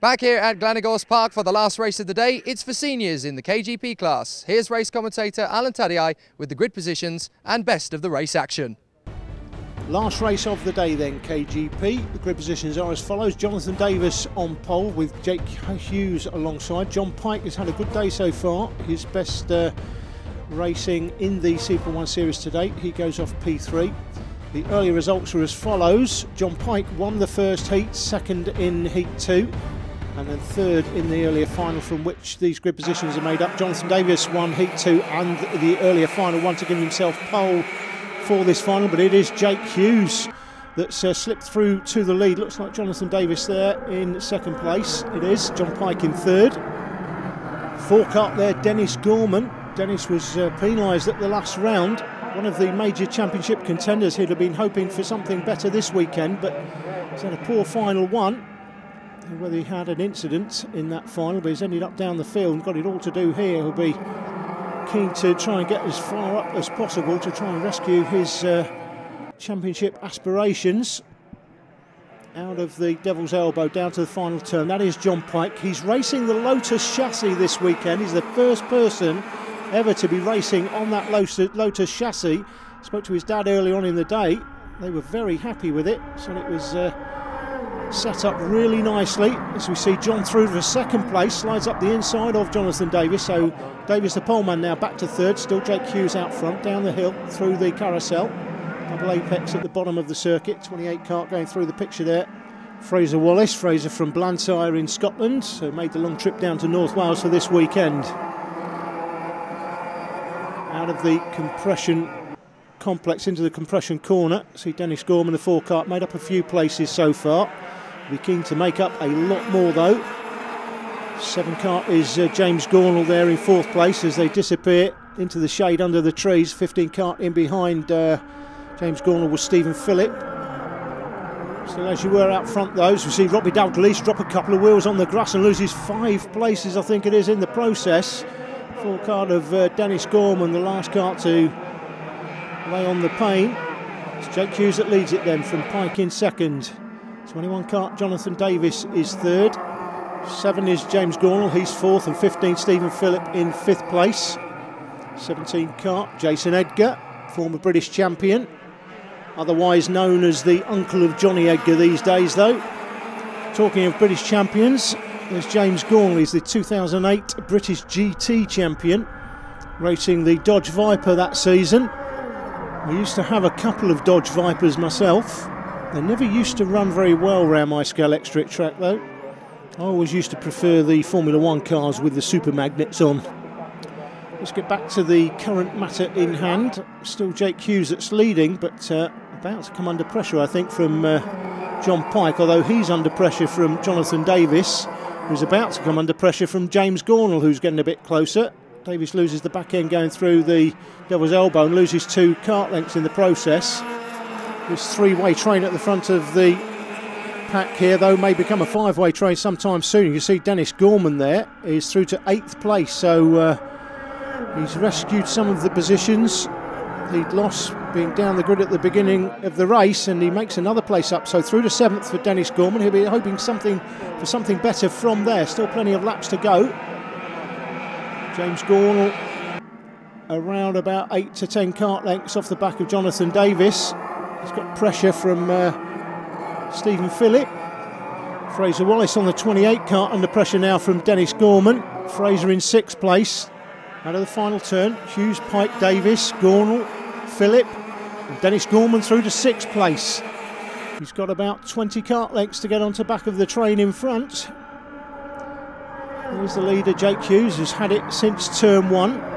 Back here at Glan-y-Gor's Park for the last race of the day, it's for seniors in the KGP class. Here's race commentator Alan Tadei with the grid positions and best of the race action. Last race of the day then, KGP. The grid positions are as follows. Jonathan Davis on pole with Jake Hughes alongside. John Pike has had a good day so far. His best racing in the Super 1 Series to date. He goes off P3. The early results are as follows. John Pike won the first heat, second in heat 2. And then third in the earlier final, from which these grid positions are made up. Jonathan Davis won heat 2 and the earlier final one to give himself pole for this final, but it is Jake Hughes that's slipped through to the lead. Looks like Jonathan Davis there in second place. It is John Pike in third. Fork up there, Dennis Gorman. Dennis was penalised at the last round. One of the major championship contenders. He'd have been hoping for something better this weekend, but he's had a poor final one. Whether he had an incident in that final, but he's ended up down the field and got it all to do here. He'll be keen to try and get as far up as possible to try and rescue his championship aspirations out of the Devil's Elbow down to the final turn. That is John Pike. He's racing the Lotus chassis this weekend. He's the first person ever to be racing on that Lotus chassis. Spoke to his dad early on in the day. They were very happy with it, so it was set up really nicely. As we see John through to second place, slides up the inside of Jonathan Davis. So Davis, the poleman, now back to third. Still Jake Hughes out front, down the hill through the carousel. Double apex at the bottom of the circuit. 28 kart going through the picture there. Fraser Wallace, Fraser from Blantyre in Scotland, so made the long trip down to North Wales for this weekend. Out of the compression complex into the compression corner. See Dennis Gorman, the 4-kart, made up a few places so far. Be keen to make up a lot more though. 7-kart is James Gornall there in 4th place as they disappear into the shade under the trees. 15-kart in behind James Gornall was Stephen Phillip. Still as you were out front those, we see Robbie Dalglish drop a couple of wheels on the grass and loses 5 places, I think it is, in the process. 4-kart of Dennis Gorman, the last kart to lay on the pain. It's Jake Hughes that leads it then, from Pike in second. 21 kart Jonathan Davis is third. 7 is James Gornall, he's 4th, and 15 Stephen Phillip in 5th place. 17 kart Jason Edgar, former British champion, otherwise known as the uncle of Johnny Edgar these days though. Talking of British champions, there's James Gornall. He's the 2008 British GT champion, racing the Dodge Viper that season. I used to have a couple of Dodge Vipers myself. They never used to run very well around my scale extra track though. I always used to prefer the Formula 1 cars with the super magnets on. Let's get back to the current matter in hand. Still Jake Hughes that's leading, but about to come under pressure I think from John Pike, although he's under pressure from Jonathan Davis, who's about to come under pressure from James Gornall, who's getting a bit closer. Davis loses the back end going through the Devil's Elbow and loses 2 kart lengths in the process. This 3-way train at the front of the pack here, though, may become a 5-way train sometime soon. You can see Dennis Gorman there is through to 8th place, so he's rescued some of the positions he'd lost being down the grid at the beginning of the race, and he makes another place up, so through to 7th for Dennis Gorman. He'll be hoping for something better from there. Still plenty of laps to go. James Gornall around about 8 to 10 kart lengths off the back of Jonathan Davis. He's got pressure from Stephen Phillip. Fraser Wallace on the 28 kart under pressure now from Dennis Gorman. Fraser in 6th place. Out of the final turn, Hughes, Pike, Davis, Gornall, Phillip, and Dennis Gorman through to 6th place. He's got about 20 kart lengths to get onto the back of the train in front. Here's the leader, Jake Hughes, who's had it since turn 1.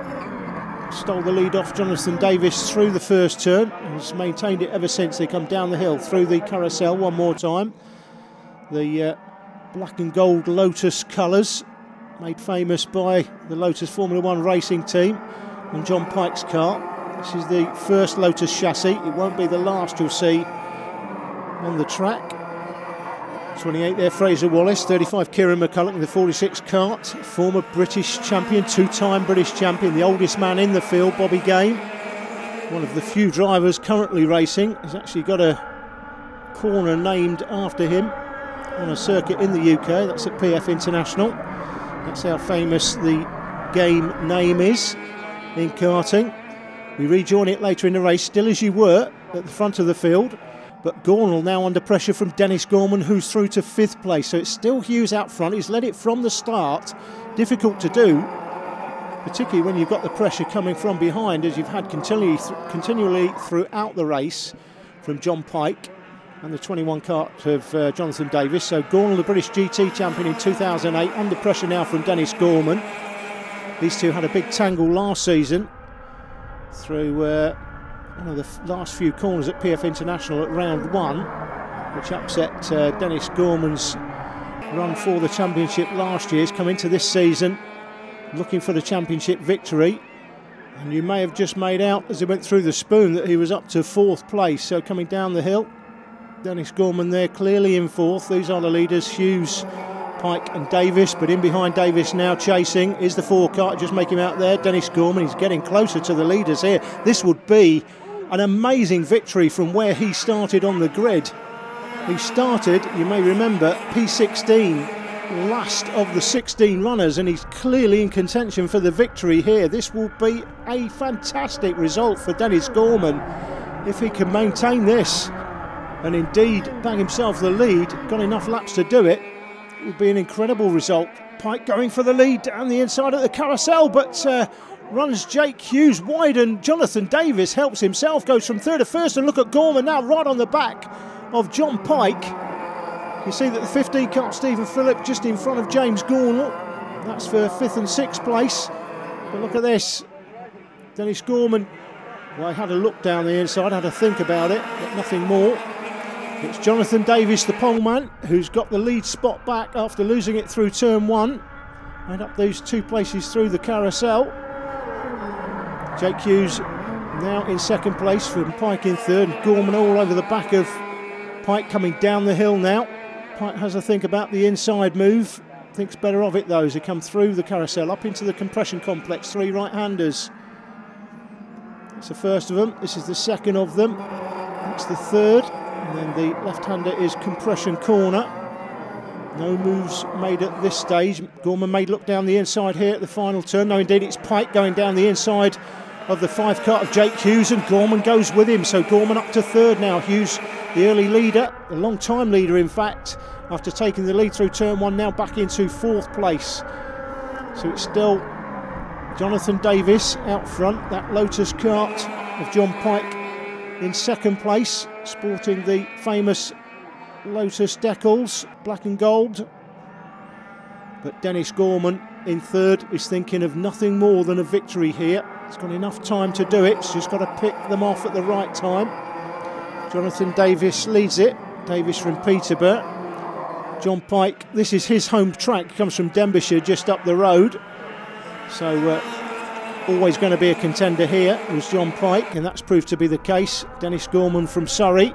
Stole the lead off Jonathan Davis through the first turn, and has maintained it ever since. They come down the hill through the carousel one more time. The black and gold Lotus colours, made famous by the Lotus Formula 1 racing team on John Pike's car. This is the first Lotus chassis. It won't be the last you'll see on the track. 28 there, Fraser Wallace. 35, Kieran McCulloch in the 46 kart. Former British champion, 2-time British champion, the oldest man in the field, Bobby Game. One of the few drivers currently racing. He's actually got a corner named after him. on a circuit in the UK. That's at PF International. That's how famous the game name is in karting. We rejoin it later in the race, still as you were at the front of the field, but Gornall now under pressure from Dennis Gorman, who's through to 5th place. So it's still Hughes out front. He's led it from the start. Difficult to do, particularly when you've got the pressure coming from behind, as you've had continually throughout the race from John Pike and the 21 kart of Jonathan Davis. So Gornall, the British GT champion in 2008, under pressure now from Dennis Gorman. These two had a big tangle last season through one of the last few corners at PF International at round 1, which upset Dennis Gorman's run for the championship last year. He's come into this season looking for the championship victory, and you may have just made out as he went through the spoon that he was up to 4th place. So coming down the hill, Dennis Gorman there clearly in 4th. These are the leaders, Hughes, Pike and Davis, but in behind Davis now chasing is the 4 kart. Just make him out there, Dennis Gorman. He's getting closer to the leaders here. This would be an amazing victory from where he started on the grid. He started, you may remember, P16, last of the 16 runners, and he's clearly in contention for the victory here. This will be a fantastic result for Dennis Gorman if he can maintain this and indeed bag himself the lead. Got enough laps to do it. It would be an incredible result. Pike going for the lead down the inside of the carousel, but runs Jake Hughes wide, and Jonathan Davis helps himself, goes from 3rd to 1st, and look at Gorman now right on the back of John Pike. You see that the 15 kart Stephen Phillip just in front of James Gornall. That's for 5th and 6th place. But look at this. Dennis Gorman, well, I had a look down the inside, had a think about it, but nothing more. It's Jonathan Davis, the poleman, who's got the lead spot back after losing it through turn 1. Made up those 2 places through the carousel. Jake Hughes now in 2nd place from Pike in 3rd. Gorman all over the back of Pike coming down the hill now. Pike has a think about the inside move. Thinks better of it though as they come through the carousel up into the compression complex. 3 right-handers. That's the first of them. This is the 2nd of them. That's the 3rd. And then the left-hander is compression corner. No moves made at this stage. Gorman may look down the inside here at the final turn. No, indeed, it's Pike going down the inside of the 5 kart of Jake Hughes, and Gorman goes with him. So Gorman up to 3rd now. Hughes, the early leader, the long-time leader, in fact, after taking the lead through turn 1, now back into 4th place. So it's still Jonathan Davis out front. That Lotus kart of John Pike in 2nd place, sporting the famous Lotus decals, black and gold. But Dennis Gorman in 3rd is thinking of nothing more than a victory here. He's got enough time to do it. He's just got to pick them off at the right time. Jonathan Davis leads it. Davis from Peterborough. John Pike, this is his home track, comes from Denbighshire, just up the road. So always going to be a contender here was John Pike, and that's proved to be the case. Dennis Gorman from Surrey.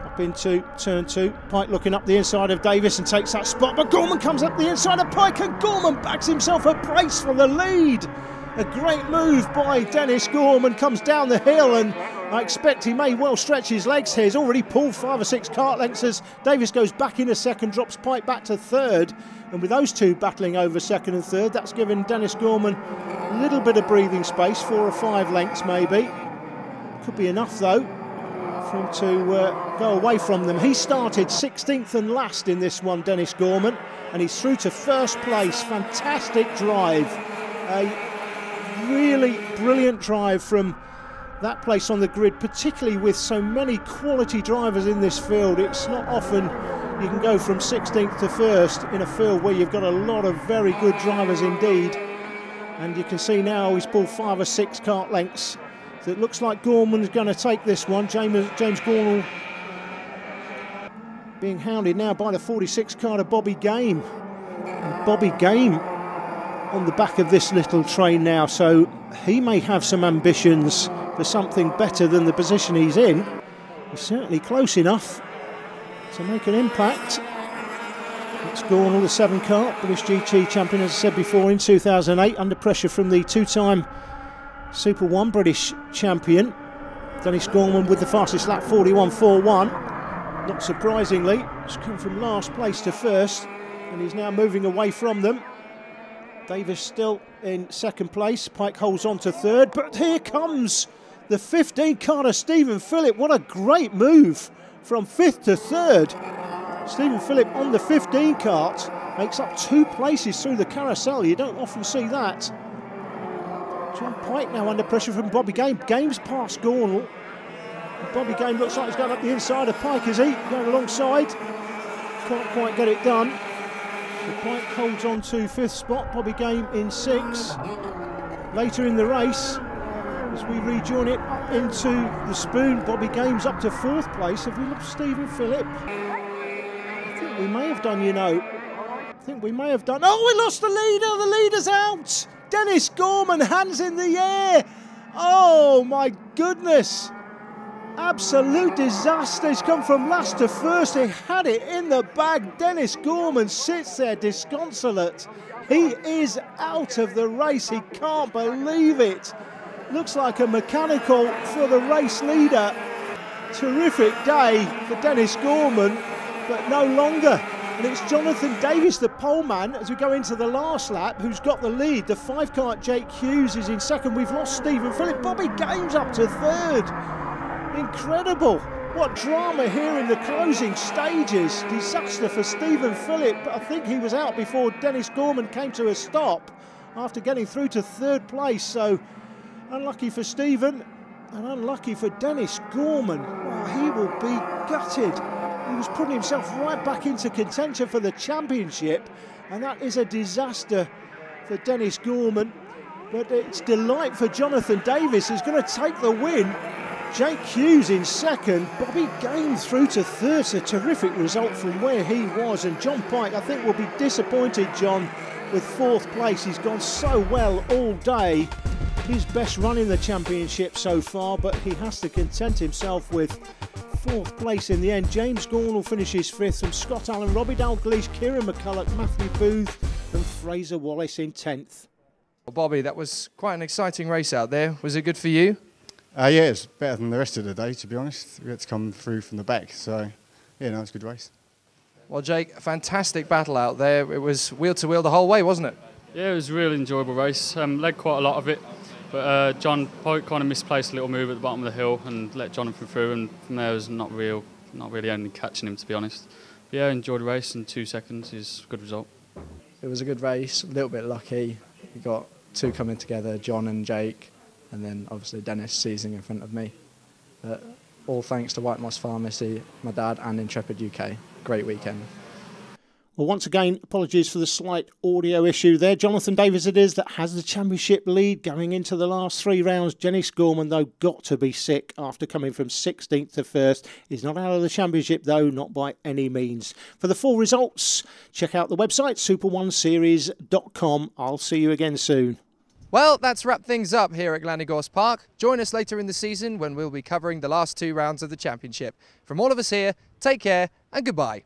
Up into turn 2. Pike looking up the inside of Davis and takes that spot, but Gorman comes up the inside of Pike, and Gorman backs himself a brace for the lead. A great move by Dennis Gorman, comes down the hill, and I expect he may well stretch his legs here. He's already pulled 5 or 6 kart lengths as Davis goes back into 2nd, drops Pike back to 3rd, and with those two battling over 2nd and 3rd, that's given Dennis Gorman a little bit of breathing space, 4 or 5 lengths maybe. Could be enough though for him to go away from them. He started 16th and last in this one, Dennis Gorman, and he's through to 1st place. Fantastic drive, a really brilliant drive from that place on the grid, particularly with so many quality drivers in this field. It's not often you can go from 16th to 1st in a field where you've got a lot of very good drivers indeed. And you can see now he's pulled 5 or 6 kart lengths. So it looks like Gorman's going to take this one. James Gornall being hounded now by the 46 kart of Bobby Game. And Bobby Game on the back of this little train now, so he may have some ambitions for something better than the position he's in. He's certainly close enough to make an impact. It's Gornall, the 7 kart, British GT champion, as I said before, in 2008, under pressure from the 2-time Super 1 British champion. Dennis Gorman with the fastest lap, 41.41. Not surprisingly, he's come from last place to first, and he's now moving away from them. Davis still in second place. Pike holds on to third, but here comes the 15-carter Stephen Phillip. What a great move from fifth to third. Stephen Phillip on the 15 cart makes up 2 places through the carousel. You don't often see that. John Pike now under pressure from Bobby Game. Game's past Gornall. Bobby Game looks like he's going up the inside of Pike, is he? Going alongside. Can't quite get it done. The Pike holds on to 5th spot. Bobby Game in 6th. Later in the race, as we rejoin it up into the Spoon, Bobby Game's up to 4th place. Have we lost Stephen Phillip? I think we may have done, you know. I think we may have done. Oh, we lost the leader. The leader's out. Dennis Gorman, hands in the air. Oh, my goodness. Absolute disaster. He's come from last to first. He had it in the bag. Dennis Gorman sits there disconsolate. He is out of the race. He can't believe it. Looks like a mechanical for the race leader. Terrific day for Dennis Gorman, but no longer. And it's Jonathan Davis, the pole man, as we go into the last lap, who's got the lead. The 5-cart Jake Hughes is in second. We've lost Stephen Phillip. Bobby Game's up to third. Incredible. What drama here in the closing stages. Disaster for Stephen Phillip, but I think he was out before Dennis Gorman came to a stop after getting through to 3rd place. So unlucky for Stephen and unlucky for Dennis Gorman. Well, he will be gutted. He was putting himself right back into contention for the championship, and that is a disaster for Dennis Gorman. But it's delight for Jonathan Davis, who's going to take the win. Jake Hughes in second, Bobby Game through to third. It's a terrific result from where he was, and John Pike, I think, will be disappointed, John, with 4th place. He's gone so well all day. His best run in the championship so far, but he has to content himself with 4th place in the end. James Gornall finishes 5th, from Scott Allen, Robbie Dalglish, Kieran McCulloch, Matthew Booth and Fraser Wallace in 10th. Well, Bobby, that was quite an exciting race out there. Was it good for you? Yeah, it's better than the rest of the day, to be honest. We had to come through from the back, so yeah, no, it's a good race. Well, Jake, a fantastic battle out there. It was wheel to wheel the whole way, wasn't it? Yeah, it was a really enjoyable race. Led quite a lot of it, but John Pike kind of misplaced a little move at the bottom of the hill and let Jonathan through, and from there was not really only catching him, to be honest. But yeah, enjoyed the race, and 2 seconds is a good result. It was a good race, a little bit lucky. We got 2 coming together, John and Jake, and then obviously Dennis seizing in front of me. But all thanks to White Moss Pharmacy, my dad and Intrepid UK. Great weekend. Well, once again, apologies for the slight audio issue there. Jonathan Davis it is that has the championship lead going into the last 3 rounds. Dennis Gorman, though, got to be sick after coming from 16th to 1st. He's not out of the championship, though, not by any means. For the full results, check out the website, super1series.com. I'll see you again soon. Well, that's wrapped things up here at Glan-y-Gor Park. Join us later in the season when we'll be covering the last 2 rounds of the championship. From all of us here, take care and goodbye.